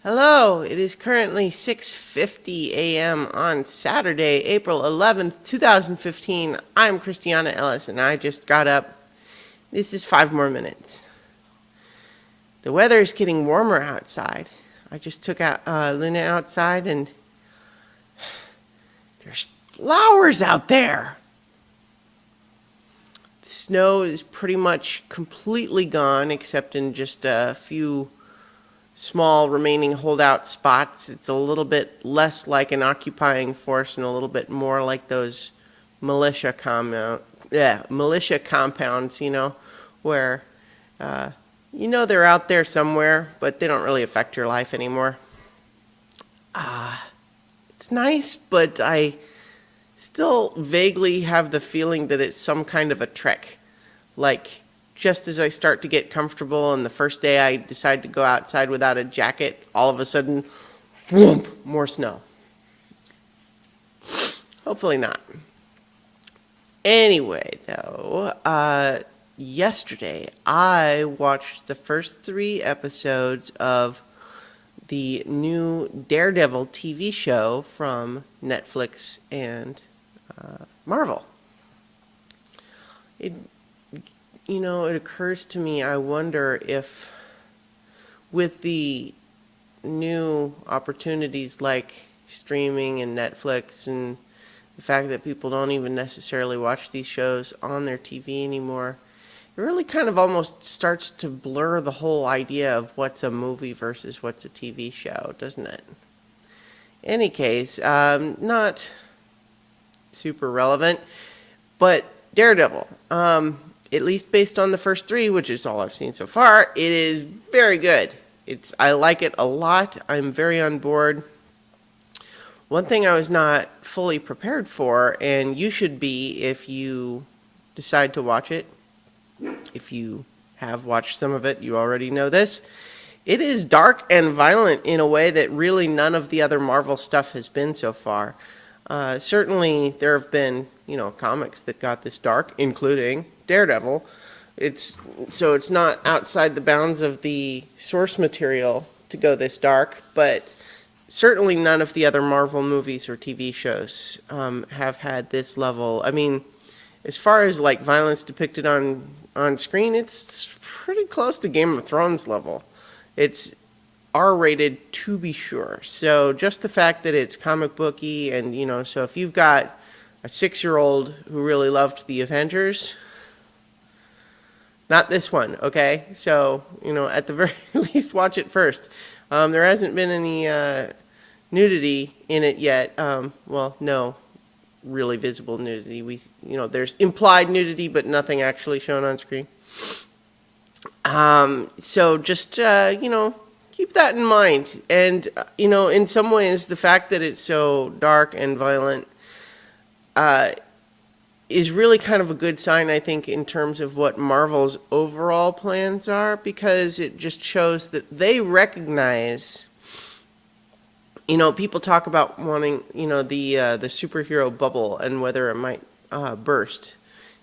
Hello, it is currently 6:50 a.m. on Saturday, April 11th, 2015. I'm Christiana Ellis and I just got up. This is 5 more minutes. The weather is getting warmer outside. I just took Luna outside and there's flowers out there. The snow is pretty much completely gone except in just a few small remaining holdout spots. It's a little bit less like an occupying force and a little bit more like those militia compounds, where they're out there somewhere, but they don't really affect your life anymore. It's nice, but I still vaguely have the feeling that it's some kind of a trick. Like, just as I start to get comfortable and the first day I decide to go outside without a jacket, all of a sudden, thwomp, more snow. Hopefully not. Anyway, though, yesterday I watched the first 3 episodes of the new Daredevil TV show from Netflix and Marvel. It occurs to me, I wonder if with the new opportunities like streaming and Netflix and the fact that people don't even necessarily watch these shows on their TV anymore, it really kind of almost starts to blur the whole idea of what's a movie versus what's a TV show, doesn't it? Any case, not super relevant, but Daredevil. At least based on the first 3, which is all I've seen so far, it is very good. I like it a lot. I'm very on board. One thing I was not fully prepared for, and you should be if you decide to watch it, if you have watched some of it, you already know this. It is dark and violent in a way that really none of the other Marvel stuff has been so far. Certainly there have been, comics that got this dark, including Daredevil. It's not outside the bounds of the source material to go this dark, but certainly none of the other Marvel movies or TV shows have had this level. I mean, as far as like violence depicted on screen, it's pretty close to Game of Thrones level. It's R-rated to be sure. So just the fact that it's comic booky and, so if you've got a 6-year-old who really loved the Avengers, not this one, okay? So, at the very least, watch it first. There hasn't been any nudity in it yet. No really visible nudity. There's implied nudity, but nothing actually shown on screen. So just, keep that in mind. And, in some ways, the fact that it's so dark and violent is really kind of a good sign, I think, in terms of what Marvel's overall plans are, because it just shows that they recognize, people talk about wanting, the superhero bubble and whether it might burst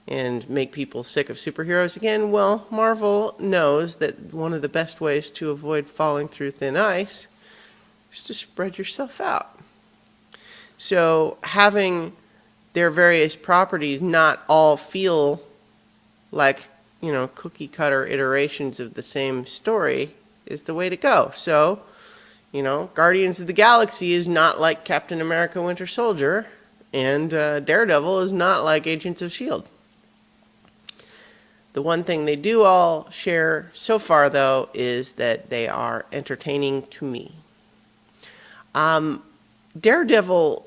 and make people sick of superheroes again. Well, Marvel knows that one of the best ways to avoid falling through thin ice is to spread yourself out. So having their various properties not all feel like, cookie cutter iterations of the same story is the way to go. So, Guardians of the Galaxy is not like Captain America Winter Soldier, and Daredevil is not like Agents of S.H.I.E.L.D. The one thing they do all share so far, though, is that they are entertaining to me. Daredevil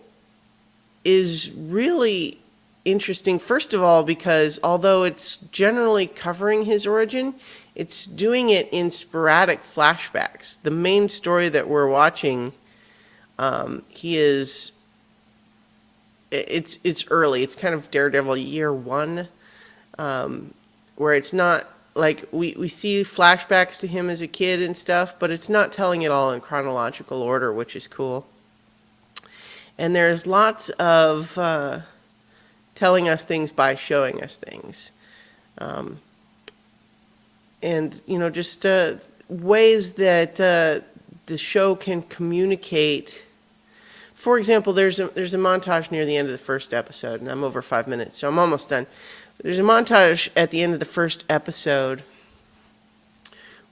is really interesting, first of all, because although it's generally covering his origin, it's doing it in sporadic flashbacks. The main story that we're watching, it's early. It's kind of Daredevil year 1, where it's not like we see flashbacks to him as a kid and stuff, but it's not telling it all in chronological order, which is cool. And there's lots of telling us things by showing us things. And, just ways that the show can communicate. For example, there's a montage near the end of the first episode, and I'm over 5 minutes, so I'm almost done. There's a montage at the end of the first episode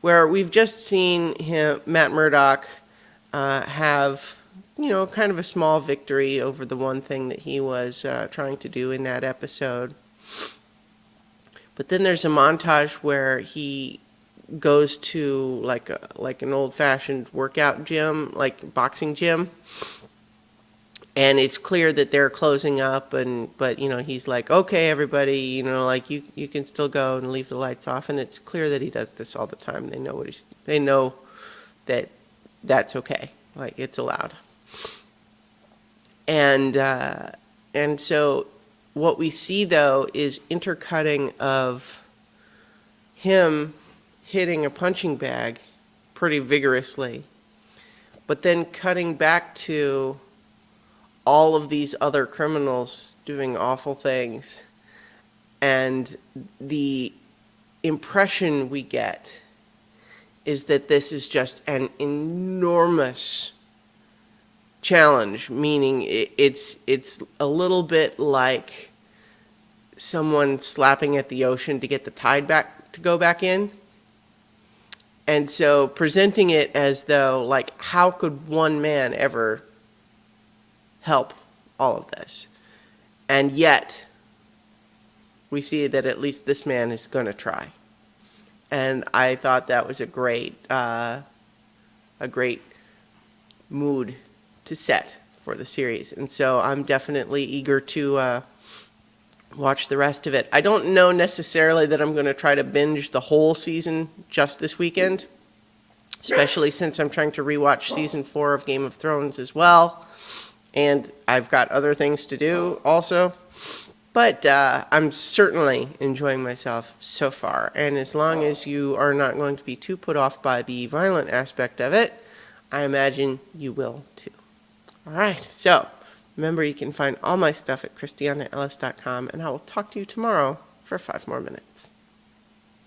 where we've just seen Matt Murdock, have, kind of a small victory over the one thing that he was trying to do in that episode. But then there's a montage where he goes to like an old-fashioned workout gym, like boxing gym, and it's clear that they're closing up, but he's like, okay, everybody, like you can still go and leave the lights off, and it's clear that he does this all the time. They know that that's okay, like it's allowed. And so what we see though is intercutting of him hitting a punching bag pretty vigorously, but then cutting back to all of these other criminals doing awful things. And the impression we get is that this is just an enormous challenge, meaning it's a little bit like someone slapping at the ocean to get the tide back to go back in. And so presenting it as though, like, how could one man ever help all of this? And yet we see that at least this man is going to try. And I thought that was a great mood to set for the series. And so I'm definitely eager to watch the rest of it. I don't know necessarily that I'm going to try to binge the whole season just this weekend, especially since I'm trying to rewatch season 4 of Game of Thrones as well. And I've got other things to do also. But I'm certainly enjoying myself so far. And as long as you are not going to be too put off by the violent aspect of it, I imagine you will too. All right, so remember you can find all my stuff at christianaellis.com, and I will talk to you tomorrow for 5 more minutes.